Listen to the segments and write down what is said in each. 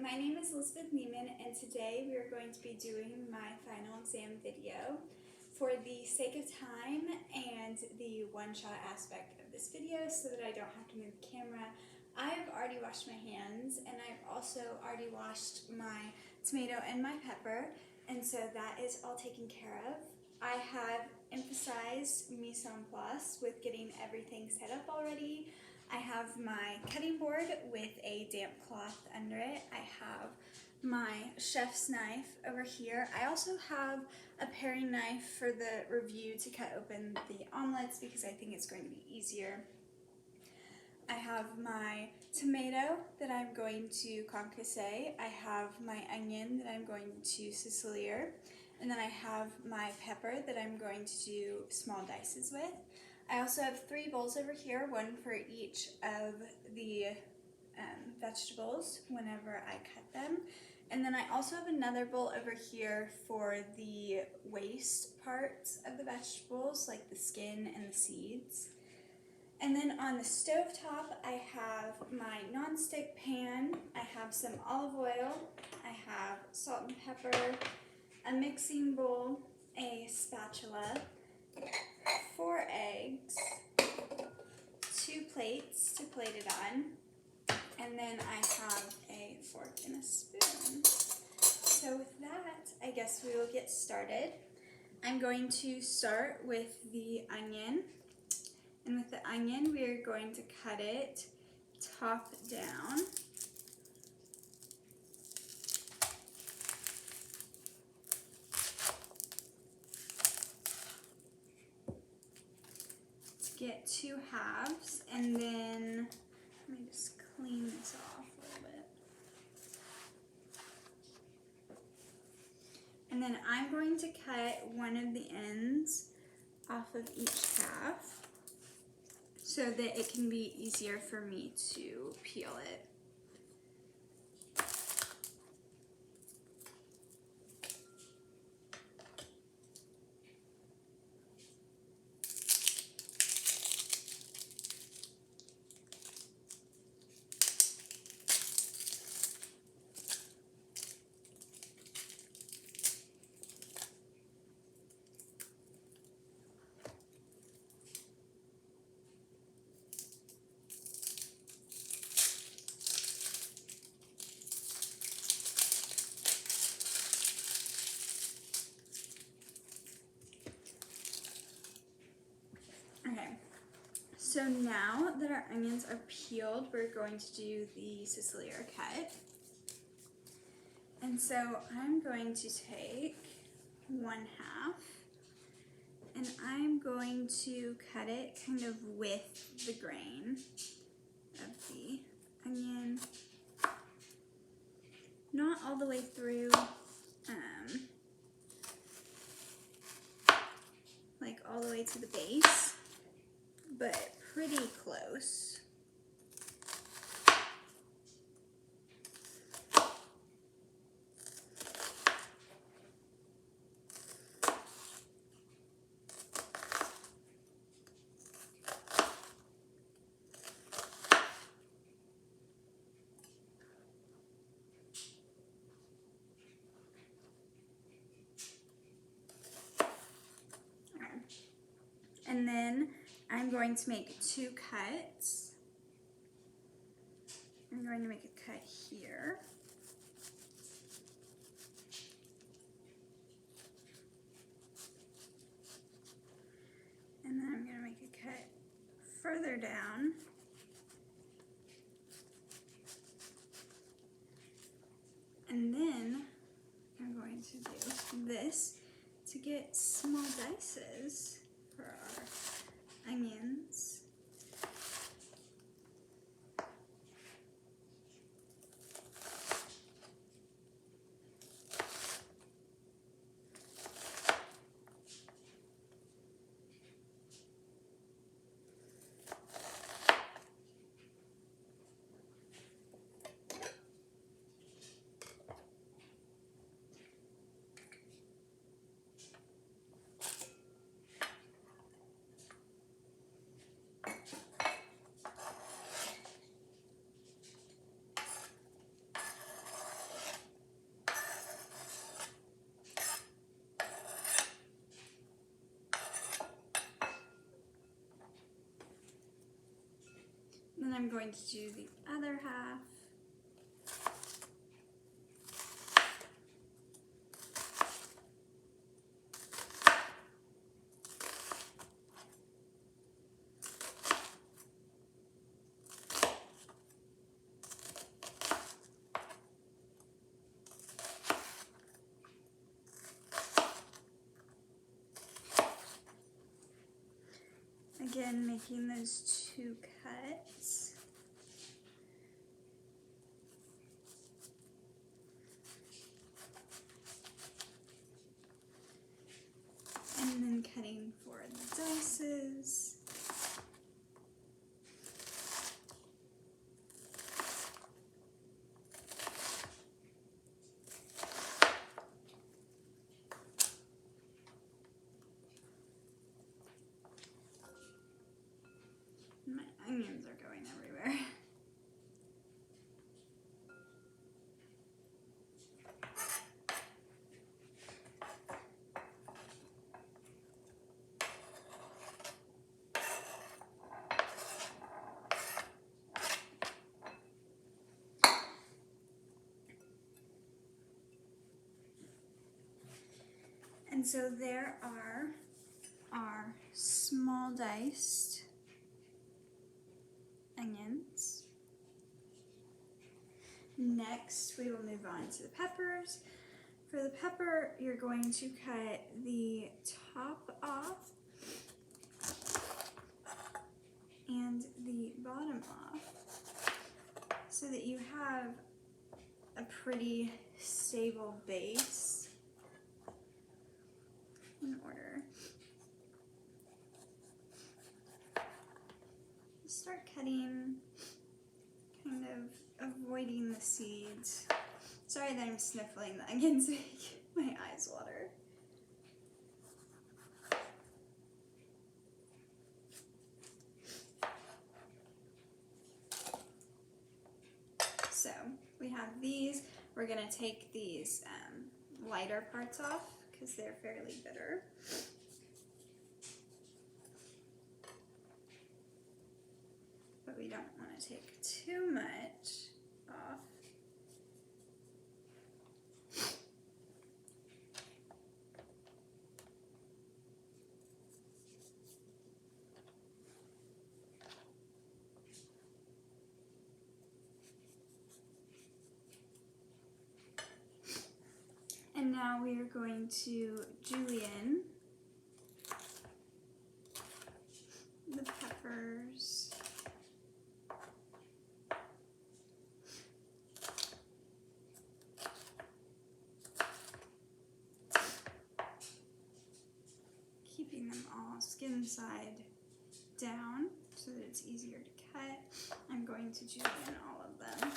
my name is Elizabeth Neiman, and today we are going to be doing my final exam video. For the sake of time and the one-shot aspect of this video so that I don't have to move the camera, I've already washed my hands, and I've also already washed my tomato and my pepper, and so that is all taken care of. I have emphasized mise en place with getting everything set up already. I have my cutting board with a damp cloth under it. I have my chef's knife over here. I also have a paring knife for the review to cut open the omelets because I think it's going to be easier. I have my tomato that I'm going to concasse. I have my onion that I'm going to sicilier. And then I have my pepper that I'm going to do small dices with. I also have 3 bowls over here, one for each of the vegetables whenever I cut them. And then I also have another bowl over here for the waste parts of the vegetables, like the skin and the seeds. And then on the stovetop, I have my nonstick pan, I have some olive oil, I have salt and pepper, a mixing bowl, a spatula, 4 eggs, 2 plates to plate it on, and then I have a fork and a spoon. So with that, I guess we will get started. I'm going to start with the onion, and with the onion we are going to cut it top down. Get 2 halves, and then let me just clean this off a little bit. And then I'm going to cut one of the ends off of each half so that it can be easier for me to peel it. Okay, so now that our onions are peeled, we're going to do the sicilier cut. And so I'm going to take 1 half, and I'm going to cut it kind of with the grain of the onion. Not all the way through, like all the way to the base, but pretty close. And then I'm going to make 2 cuts. I'm going to make a cut here. And then I'm going to make a cut further down. And then I'm going to do this to get small dices for our onions. Then I'm going to do the other half. Again, making those 2 cuts. And then cutting for the dices. My onions are going everywhere. And so there are our small diced onions. Next, we will move on to the peppers. For the pepper, you're going to cut the top off and the bottom off so that you have a pretty stable base in order. Start cutting, kind of avoiding the seeds. Sorry that I'm sniffling the onions, my eyes water. So we have these. We're going to take these lighter parts off because they're fairly bitter. But we don't want to take too much off. And now we are going to julienne the peppers. Keeping them all skin side down so that it's easier to cut. I'm going to julienne all of them.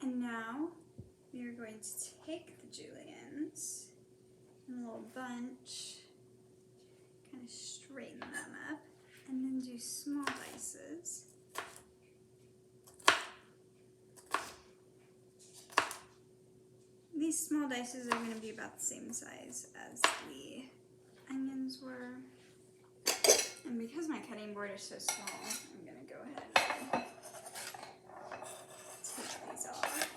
And now we are going to take the juliennes in a little bunch, kind of straighten them up, and then do small dices. These small dices are going to be about the same size as the onions were. And because my cutting board is so small, I'm going to go ahead and take these off.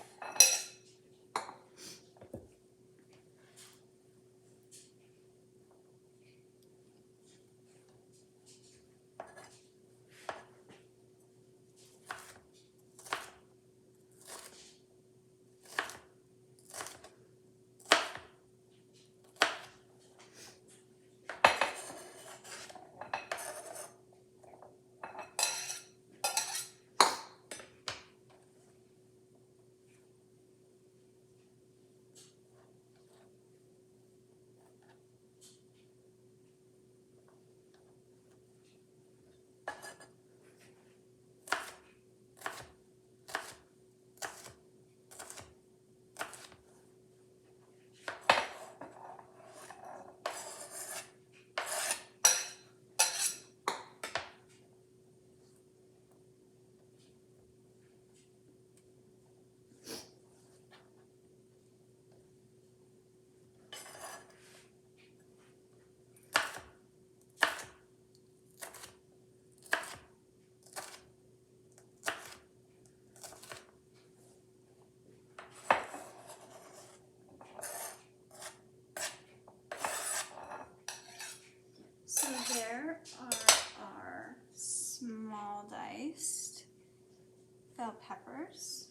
bell peppers.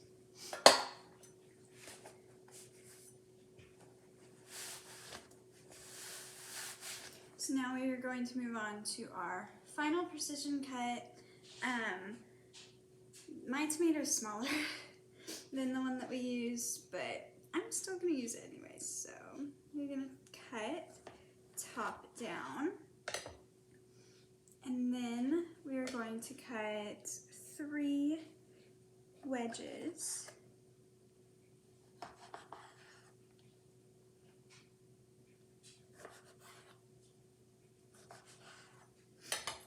So now we are going to move on to our final precision cut. My tomato is smaller than the one that we used, but I'm still going to use it anyways. So we're going to cut top down, and then we are going to cut 3 wedges.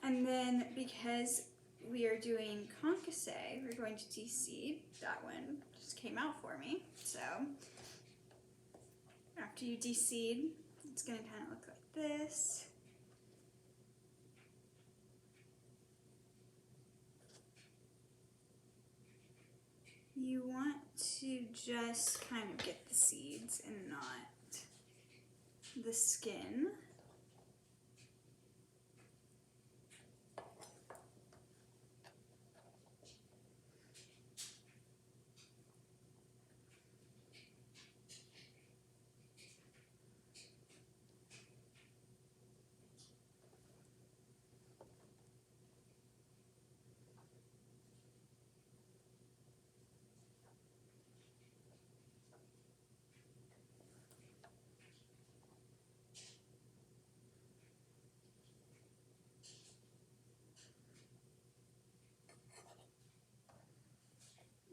And then because we are doing concasse, we're going to de-seed. That one just came out for me. So after you de-seed, it's going to kind of look like this. You want to just kind of get the seeds and not the skin.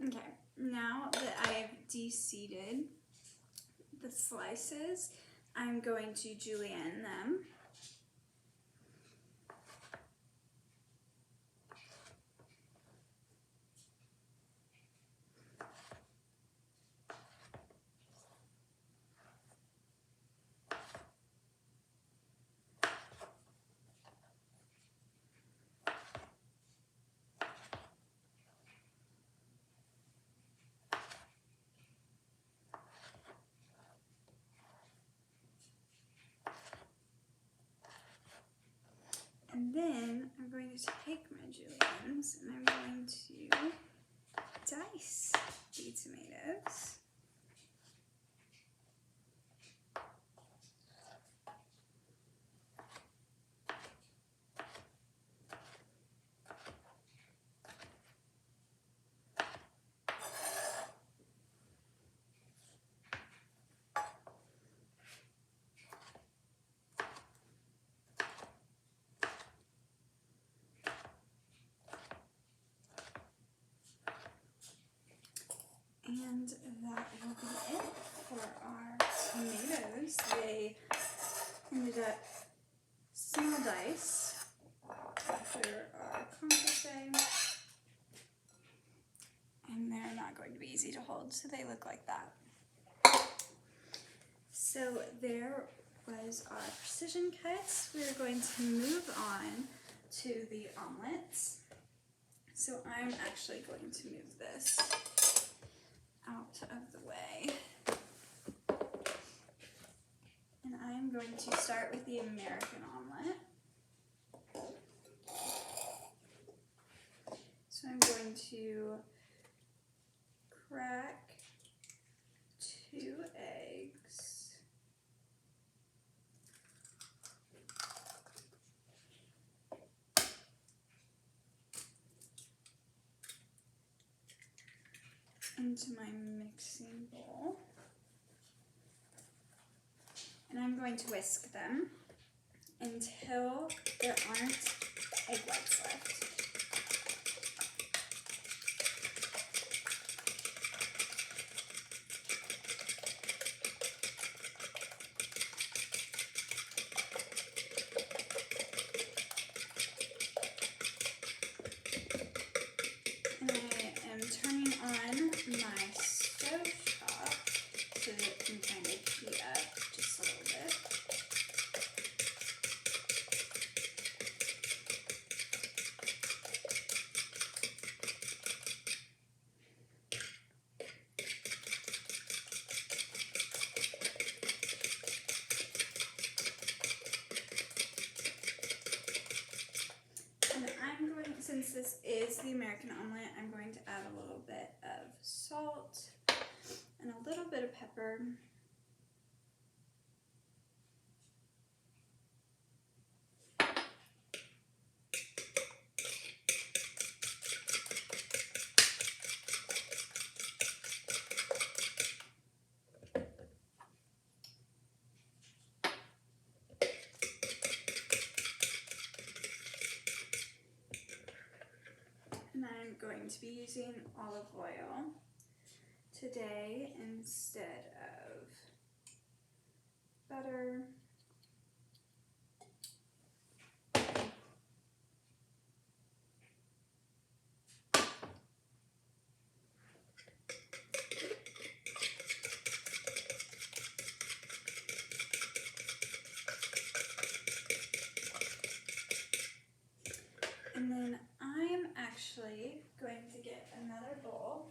Okay, now that I have de-seeded the slices, I'm going to julienne them. And then I'm going to take my juliennes and I'm going to dice the tomatoes. And that will be it for our tomatoes. They ended up small dice after our concasse, and they're not going to be easy to hold, so they look like that. So there was our precision cuts. We're going to move on to the omelets. So I'm actually going to move this out of the way. And I'm going to start with the American omelet. So I'm going to crack 2 eggs. Into my mixing bowl, and I'm going to whisk them until there aren't egg whites left. And I am turning on my stove top so that it can kind of heat up just a little bit. since this is the American omelet, I'm going to add a little bit of salt and a little bit of pepper. And I'm going to be using olive oil today instead of butter. And then I'm actually going to get another bowl.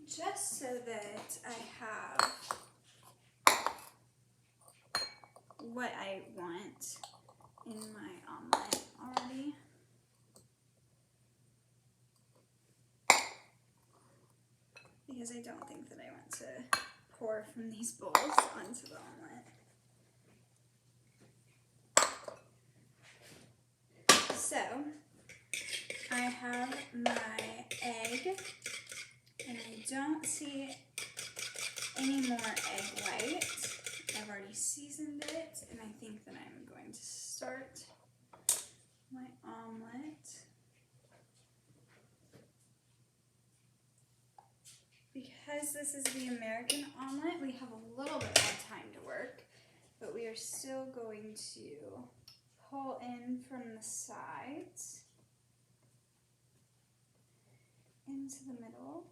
Just so that I have what I want in my omelet already. Because I don't think that I want to pour from these bowls onto the omelet. So, I have my egg, and I don't see any more egg white. I've already seasoned it, and I think that I'm going to start my omelet. Because this is the American omelet, we have a little bit more time to work, but we are still going to pull in from the sides into the middle.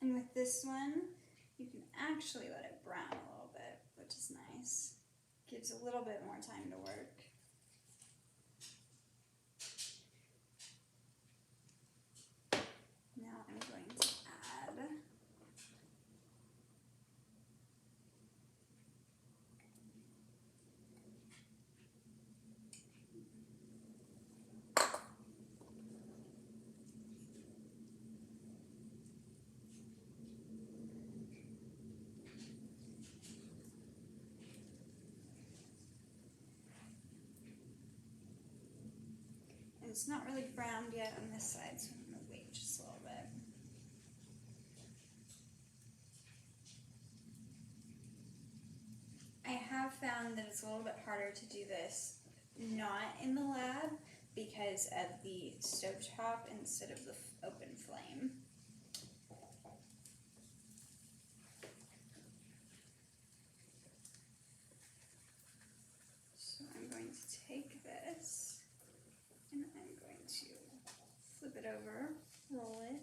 And with this one, you can actually let it brown a little bit, which is nice. Gives a little bit more time to work. Now I'm going to add it's not really browned yet on this side, so I'm going to wait just a little bit. I have found that it's a little bit harder to do this not in the lab because of the stovetop instead of the open flame. So I'm going to take this and I'm going to flip it over, roll it.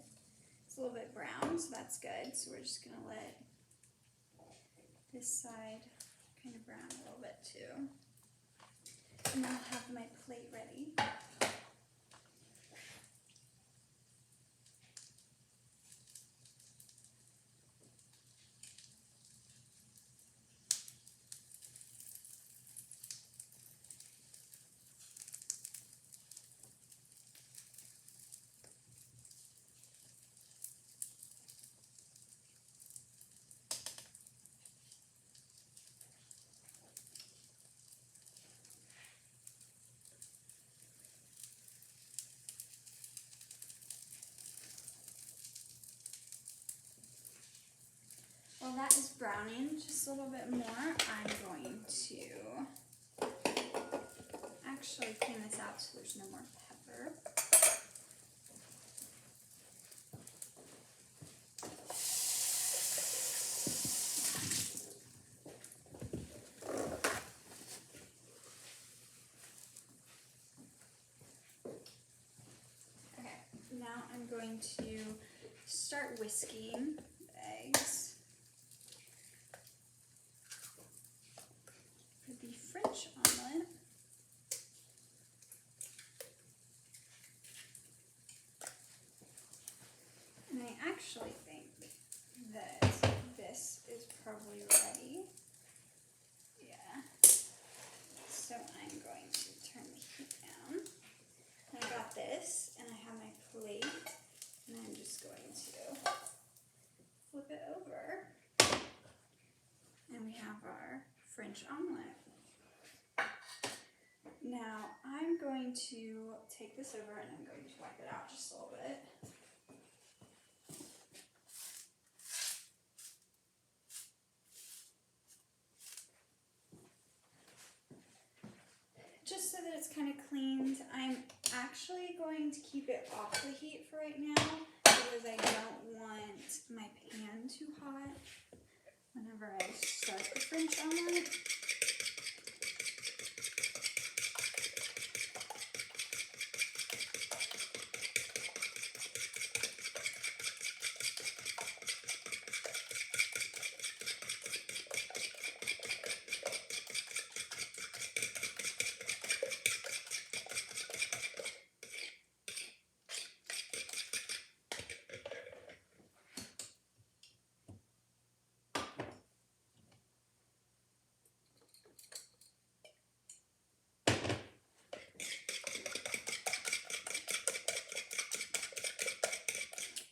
It's a little bit brown, so that's good. So we're just going to let this side kind of brown a little bit too. And I'll have my plate ready. that is browning just a little bit more, I'm going to actually clean this out so there's no more pepper. Okay, now I'm going to start whisking the eggs. For the French omelet, and I actually think that this is probably ready. Yeah. So I'm going to turn the heat down. And I got this, and I have my plate, and I'm just going to flip it over. And we have our French omelet. Now I'm going to take this over and I'm going to wipe it out just a little bit. Just so that it's kind of cleaned. I'm actually going to keep it off the heat for right now because I don't want my pan too hot whenever I start the French omelet.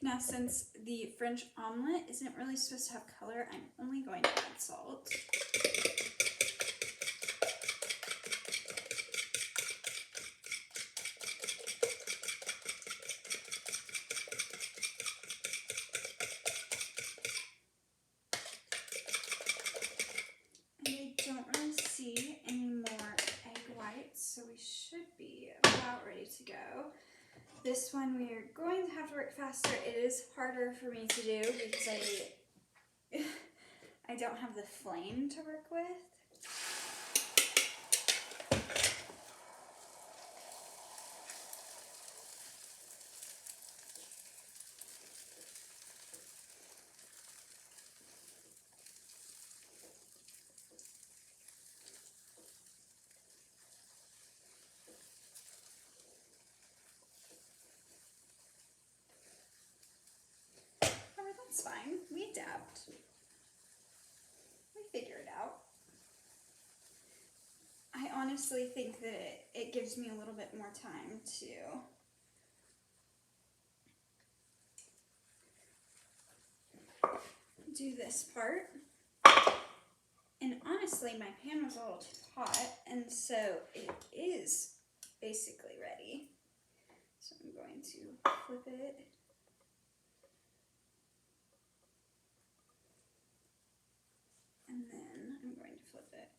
Now, since the French omelet isn't really supposed to have color, I'm only going to add salt. And I don't really see any more egg whites, so we should be about ready to go. This one we are going to have to work faster. It is harder for me to do because I don't have the flame to work with. That's fine. We adapt. We figure it out. I honestly think that it gives me a little bit more time to do this part. And honestly, my pan was a little too hot, and so it is basically ready. So I'm going to flip it. And then I'm going to flip it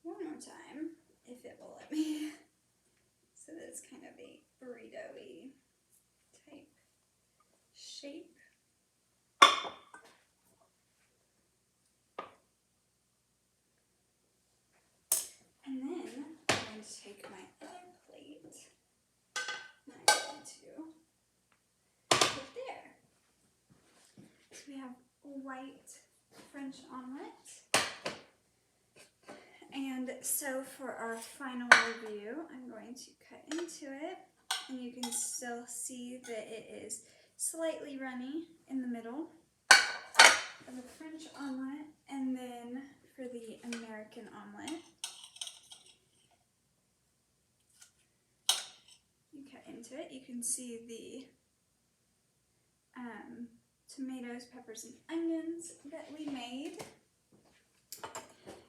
one more time, if it will let me, so that it's kind of a burrito-y type shape. And then I'm going to take my other plate, and I'm going to put it there. So we have white French omelet. And so for our final review, I'm going to cut into it, and you can still see that it is slightly runny in the middle of the French omelet. And then for the American omelet, you cut into it, you can see the tomatoes, peppers, and onions that we made.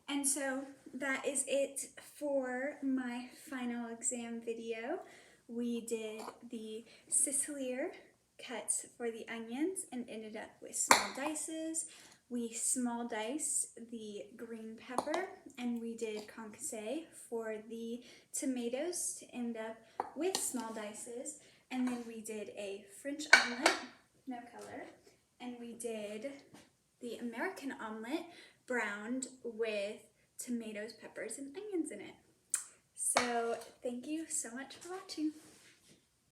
And so that is it for my final exam video. We did the Sicilier cuts for the onions and ended up with small dices. we small diced the green pepper, and we did concasse for the tomatoes to end up with small dices. And then we did a French omelet, no color, and we did the American omelet browned with tomatoes, peppers, and onions in it. So thank you so much for watching.